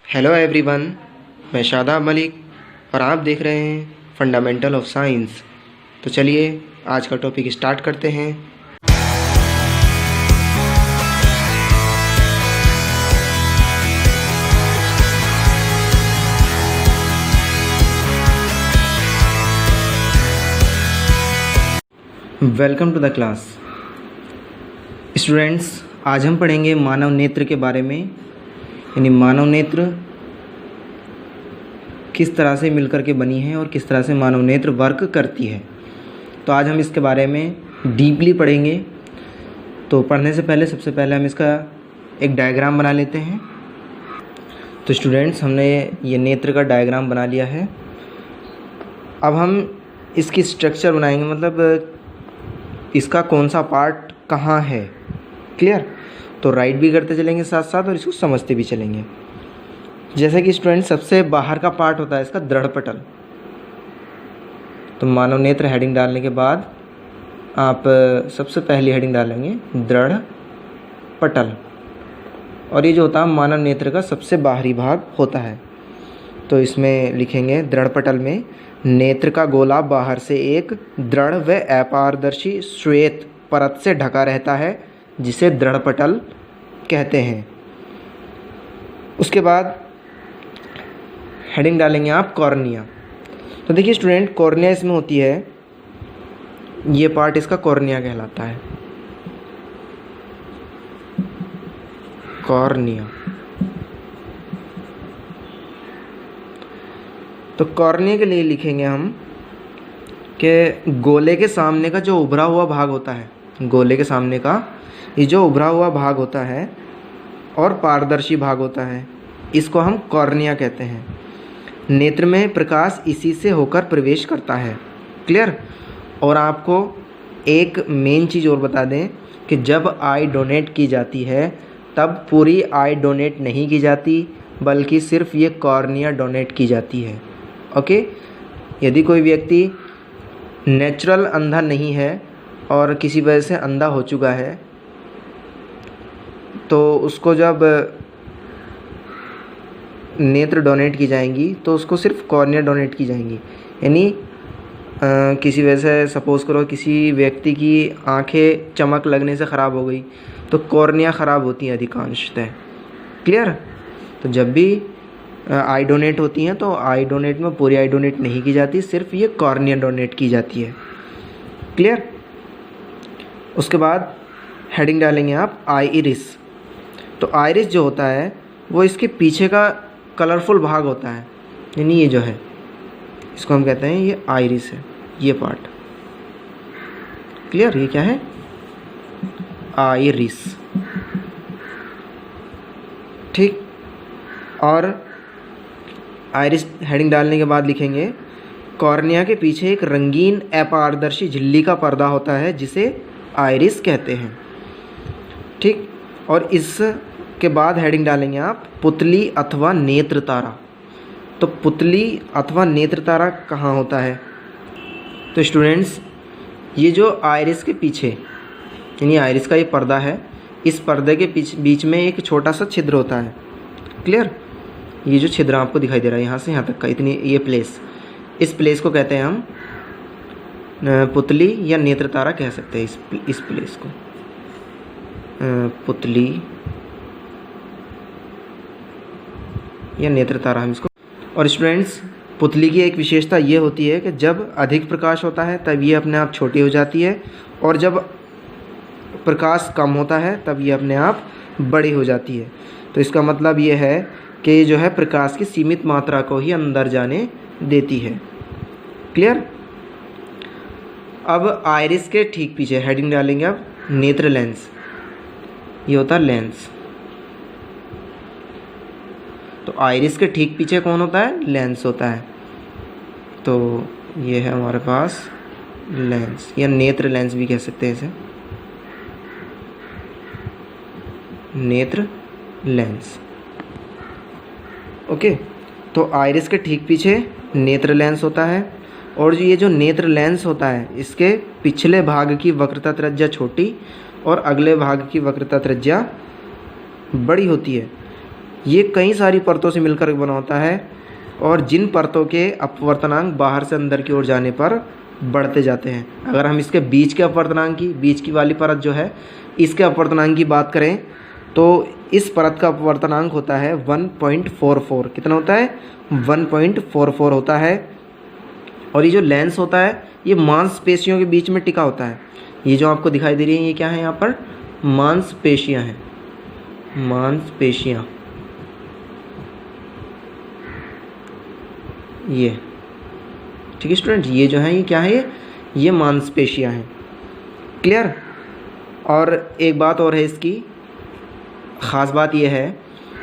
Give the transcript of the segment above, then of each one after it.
Hello everyone, मैं शादाब मलिक और आप देख रहे हैं फंडामेंटल ऑफ साइंस। तो चलिए आज का टॉपिक स्टार्ट करते हैं। Welcome to the class. Students, आज हम पढ़ेंगे मानव नेत्र के बारे में, यानी मानव नेत्र किस तरह से मिलकर के बनी है और किस तरह से मानव नेत्र वर्क करती है। तो आज हम इसके बारे में डीपली पढ़ेंगे। तो पढ़ने से पहले सबसे पहले हम इसका एक डायग्राम बना लेते हैं। तो स्टूडेंट्स, हमने ये नेत्र का डायग्राम बना लिया है। अब हम इसकी स्ट्रक्चर बनाएंगे, मतलब इसका कौन सा पार्ट कहाँ है। क्लियर? तो राइट भी करते चलेंगे साथ साथ और इसको समझते भी चलेंगे। जैसे कि स्टूडेंट, सबसे बाहर का पार्ट होता है इसका दृढ़ पटल। तो मानव नेत्र हेडिंग डालने के बाद आप सबसे पहली हेडिंग डालेंगे दृढ़ पटल, और ये जो होता है मानव नेत्र का सबसे बाहरी भाग होता है। तो इसमें लिखेंगे दृढ़ पटल में नेत्र का गोला बाहर से एक दृढ़ व अपारदर्शी श्वेत परत से ढका रहता है, जिसे दृढ़ पटल कहते हैं। उसके बाद हेडिंग डालेंगे आप कॉर्निया। तो देखिए स्टूडेंट, कॉर्निया इसमें होती है, ये पार्ट इसका कॉर्निया कहलाता है। कॉर्निया। तो कॉर्निया के लिए लिखेंगे हम कि गोले के सामने का जो उभरा हुआ भाग होता है, गोले के सामने का ये जो उभरा हुआ भाग होता है और पारदर्शी भाग होता है, इसको हम कॉर्निया कहते हैं। नेत्र में प्रकाश इसी से होकर प्रवेश करता है। क्लियर? और आपको एक मेन चीज़ और बता दें कि जब आई डोनेट की जाती है तब पूरी आई डोनेट नहीं की जाती, बल्कि सिर्फ ये कॉर्निया डोनेट की जाती है। ओके? यदि कोई व्यक्ति नेचुरल अंधा नहीं है और किसी वजह से अंधा हो चुका है, तो उसको जब नेत्र डोनेट की जाएंगी तो उसको सिर्फ कॉर्निया डोनेट की जाएंगी। यानी किसी वजह से सपोज़ करो किसी व्यक्ति की आंखें चमक लगने से ख़राब हो गई, तो कॉर्निया ख़राब होती हैं अधिकांशतः। क्लियर? तो जब भी आई डोनेट होती हैं तो आई डोनेट में पूरी आई डोनेट नहीं की जाती, सिर्फ ये कॉर्निया डोनेट की जाती है। क्लियर? उसके बाद हेडिंग डालेंगे आप आइरिस। तो आइरिस जो होता है वो इसके पीछे का कलरफुल भाग होता है, यानी ये जो है इसको हम कहते हैं ये आइरिस है, ये पार्ट। क्लियर? ये क्या है? आइरिस। ठीक? और आइरिस हेडिंग डालने के बाद लिखेंगे कॉर्निया के पीछे एक रंगीन अपारदर्शी झिल्ली का पर्दा होता है, जिसे आइरिस कहते हैं। ठीक? और इसके बाद हेडिंग डालेंगे आप पुतली अथवा नेत्र तारा। तो पुतली अथवा नेत्र तारा कहाँ होता है? तो स्टूडेंट्स, ये जो आइरिस के पीछे, यानी आइरिस का ये पर्दा है, इस पर्दे के बीच में एक छोटा सा छिद्र होता है। क्लियर? ये जो छिद्र आपको दिखाई दे रहा है यहाँ से यहाँ तक का, इतनी ये प्लेस, इस प्लेस को कहते हैं हम पुतली या नेत्र तारा कह सकते हैं। इस प्लेस को पुतली या नेत्र तारा हम इसको। और स्टूडेंट्स, पुतली की एक विशेषता ये होती है कि जब अधिक प्रकाश होता है तब ये अपने आप छोटी हो जाती है, और जब प्रकाश कम होता है तब ये अपने आप बड़ी हो जाती है। तो इसका मतलब ये है कि ये जो है प्रकाश की सीमित मात्रा को ही अंदर जाने देती है। क्लियर? अब आइरिस के ठीक पीछे हेडिंग डालेंगे अब नेत्र लेंस। ये होता है लेंस। तो आइरिस के ठीक पीछे कौन होता है? लेंस होता है। तो ये है हमारे पास लेंस, या नेत्र लेंस भी कह सकते हैं इसे, नेत्र लेंस। ओके? तो आइरिस के ठीक पीछे नेत्र लेंस होता है, और ये जो नेत्र लेंस होता है इसके पिछले भाग की वक्रता त्रिज्या छोटी और अगले भाग की वक्रता त्रिज्या बड़ी होती है। ये कई सारी परतों से मिलकर बना होता है और जिन परतों के अपवर्तनांक बाहर से अंदर की ओर जाने पर बढ़ते जाते हैं। अगर हम इसके बीच के अपवर्तनांक की, बीच की वाली परत जो है, इसके अपवर्तनांक की बात करें तो इस परत का अपवर्तनांक होता है 1.44। कितना होता है? 1.44 होता है। और ये जो लेंस होता है ये मांसपेशियों के बीच में टिका होता है। ये जो आपको दिखाई दे रही है ये क्या है? यहाँ पर मांसपेशियाँ हैं, मांसपेशियाँ, ये ठीक है स्टूडेंट, ये जो है ये क्या है? ये मांसपेशियाँ हैं। क्लियर? और एक बात और है, इसकी ख़ास बात यह है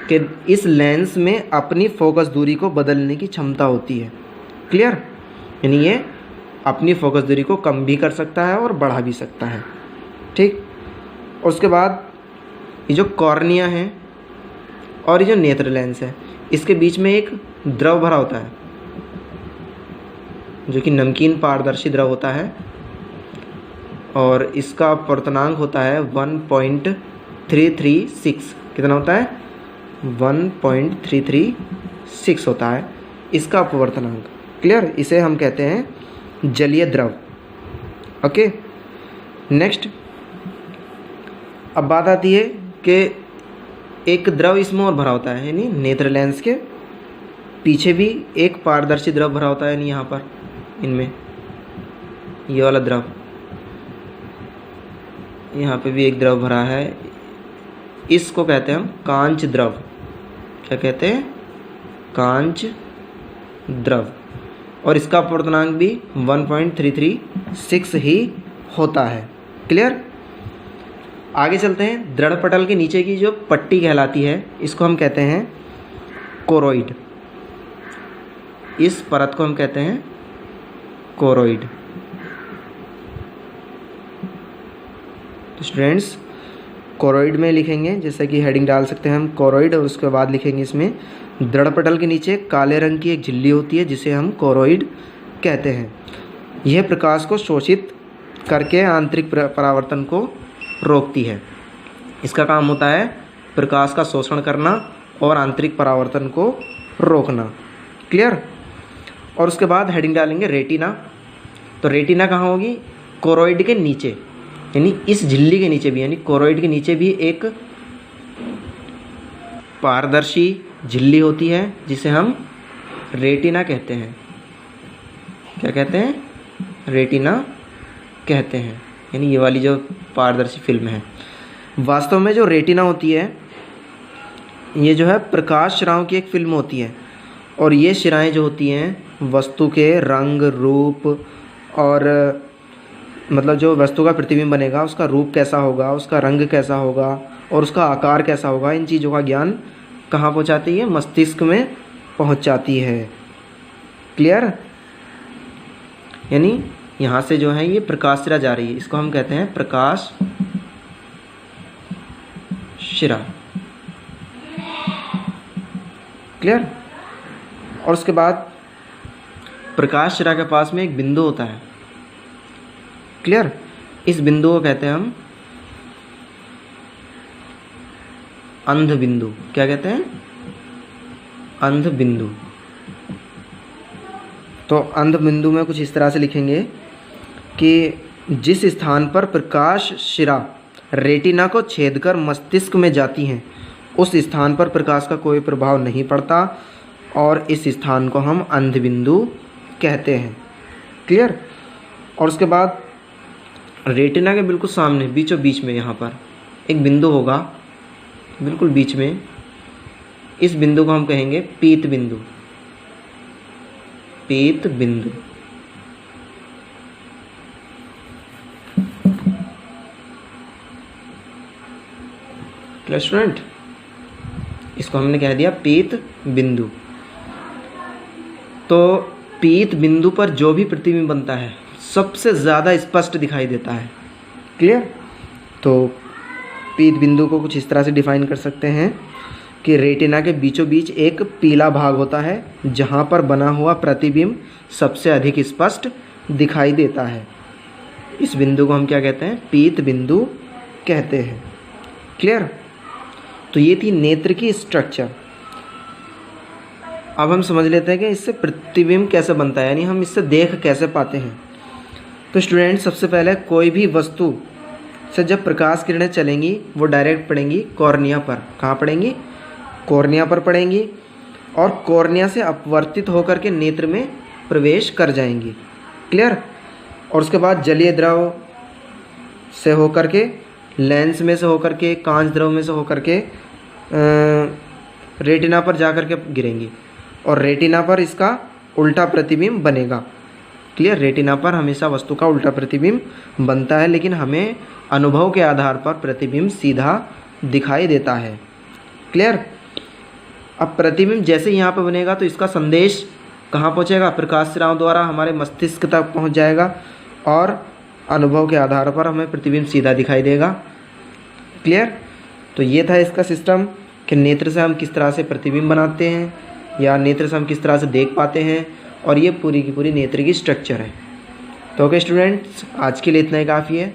कि इस लेंस में अपनी फोकस दूरी को बदलने की क्षमता होती है। क्लियर? यानी ये अपनी फोकस दूरी को कम भी कर सकता है और बढ़ा भी सकता है। ठीक। और उसके बाद ये जो कॉर्निया है और ये जो नेत्र लेंस है, इसके बीच में एक द्रव भरा होता है जो कि नमकीन पारदर्शी द्रव होता है और इसका अपवर्तनांक होता है 1.336। कितना होता है? 1.336 होता है इसका अपवर्तनांक। क्लियर? इसे हम कहते हैं जलीय द्रव। ओके, नेक्स्ट अब बात आती है कि एक द्रव इसमें और भरा होता है, यानी नेत्र लेंस के पीछे भी एक पारदर्शी द्रव भरा होता है, यानी यहाँ पर इनमें ये वाला द्रव, यहाँ पे भी एक द्रव भरा है। इसको कहते हैं हम कांच द्रव। क्या कहते हैं? कांच द्रव। और इसका अपवर्तनांक भी 1.336 ही होता है। क्लियर? आगे चलते हैं। दृढ़ पटल के नीचे की जो पट्टी कहलाती है इसको हम कहते हैं कोरोइड। इस परत को हम कहते हैं कोरोइड। तो स्टूडेंट्स कोरोइड में लिखेंगे, जैसे कि हेडिंग डाल सकते हैं हम कोरोइड, और उसके बाद लिखेंगे इसमें दृढ़ पटल के नीचे काले रंग की एक झिल्ली होती है जिसे हम कोरोइड कहते हैं। यह प्रकाश को शोषित करके आंतरिक परावर्तन को रोकती है। इसका काम होता है प्रकाश का शोषण करना और आंतरिक परावर्तन को रोकना। क्लियर? और उसके बाद हेडिंग डालेंगे रेटिना। तो रेटिना कहाँ होगी? कोरोइड के नीचे, यानी इस झिल्ली के नीचे भी, यानी कोरोइड के नीचे भी एक पारदर्शी झिल्ली होती है जिसे हम रेटिना कहते हैं। क्या कहते हैं? रेटिना कहते हैं, यानी ये वाली जो पारदर्शी फिल्म है। वास्तव में जो रेटिना होती है ये जो है प्रकाश शिराओं की एक फिल्म होती है और ये शिराएं जो होती हैं वस्तु के रंग, रूप और मतलब जो वस्तु का प्रतिबिंब बनेगा उसका रूप कैसा होगा, उसका रंग कैसा होगा और उसका आकार कैसा होगा, इन चीज़ों का ज्ञान कहाँ पहुँचाती है? मस्तिष्क में पहुँचाती है। क्लियर? यानी यहाँ से जो है ये प्रकाश शिरा जा रही है, इसको हम कहते हैं प्रकाश शिरा। क्लियर? और उसके बाद प्रकाश शिरा के पास में एक बिंदु होता है। क्लियर? इस बिंदु को कहते हैं हम अंध बिंदु। क्या कहते हैं? अंध बिंदु। तो अंध बिंदु में कुछ इस तरह से लिखेंगे कि जिस स्थान पर प्रकाश शिरा रेटिना को छेदकर मस्तिष्क में जाती हैं उस स्थान पर प्रकाश का कोई प्रभाव नहीं पड़ता और इस स्थान को हम अंध बिंदु कहते हैं। क्लियर? और उसके बाद रेटिना के बिल्कुल सामने बीचों बीच में यहाँ पर एक बिंदु होगा, बिल्कुल बीच में। इस बिंदु को हम कहेंगे पीत बिंदु। पीत बिंदु। Clear student? इसको हमने कह दिया पीत बिंदु। तो पीत बिंदु पर जो भी प्रतिबिंब बनता है सबसे ज़्यादा स्पष्ट दिखाई देता है। क्लियर? तो पीत बिंदु को कुछ इस तरह से डिफाइन कर सकते हैं कि रेटिना के बीचों बीच एक पीला भाग होता है जहाँ पर बना हुआ प्रतिबिंब सबसे अधिक स्पष्ट दिखाई देता है। इस बिंदु को हम क्या कहते हैं? पीत बिंदु कहते हैं। क्लियर? तो ये थी नेत्र की स्ट्रक्चर। अब हम समझ लेते हैं कि इससे प्रतिबिंब कैसे बनता है, यानी हम इससे देख कैसे पाते हैं। तो स्टूडेंट, सबसे पहले कोई भी वस्तु से जब प्रकाश किरणें चलेंगी वो डायरेक्ट पड़ेंगी कॉर्निया पर। कहाँ पड़ेंगी? कॉर्निया पर पड़ेंगी और कॉर्निया से अपवर्तित होकर के नेत्र में प्रवेश कर जाएंगी। क्लियर? और उसके बाद जलीय द्रव से होकर के, लेंस में से होकर के, कांच द्रव में से होकर के रेटिना पर जा कर के गिरेंगी और रेटिना पर इसका उल्टा प्रतिबिंब बनेगा। क्लियर? रेटिना पर हमेशा वस्तु का उल्टा प्रतिबिंब बनता है, लेकिन हमें अनुभव के आधार पर प्रतिबिंब सीधा दिखाई देता है। क्लियर? अब प्रतिबिंब जैसे ही यहाँ पर बनेगा तो इसका संदेश कहाँ पहुँचेगा? प्रकाश स्राव द्वारा हमारे मस्तिष्क तक पहुँच जाएगा और अनुभव के आधार पर हमें प्रतिबिंब सीधा दिखाई देगा। क्लियर? तो ये था इसका सिस्टम कि नेत्र से हम किस तरह से प्रतिबिंब बनाते हैं या नेत्र से हम किस तरह से देख पाते हैं, और ये पूरी की पूरी नेत्र की स्ट्रक्चर है। तो ओके स्टूडेंट्स, आज के लिए इतना ही काफ़ी है।